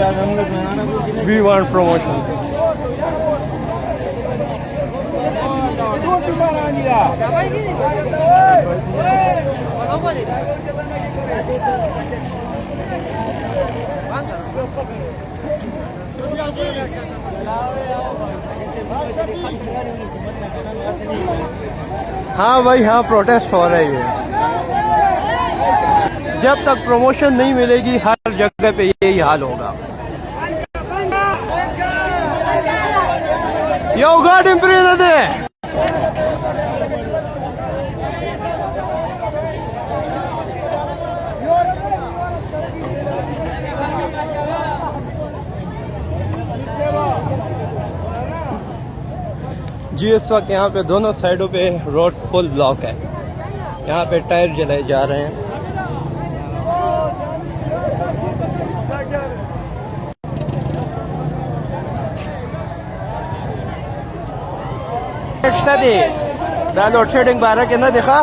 We want promotion. हाँ भाई हाँ, प्रोटेस्ट हो रही है। जब तक प्रमोशन नहीं मिलेगी हर जगह पे यही हाल होगा। Yo, God improve there. जी इस वक्त यहाँ पे दोनों साइडों पे रोड फुल ब्लॉक है। यहाँ पे टायर जलाए जा रहे हैं। लोड शेडिंग 12 के ना देखा।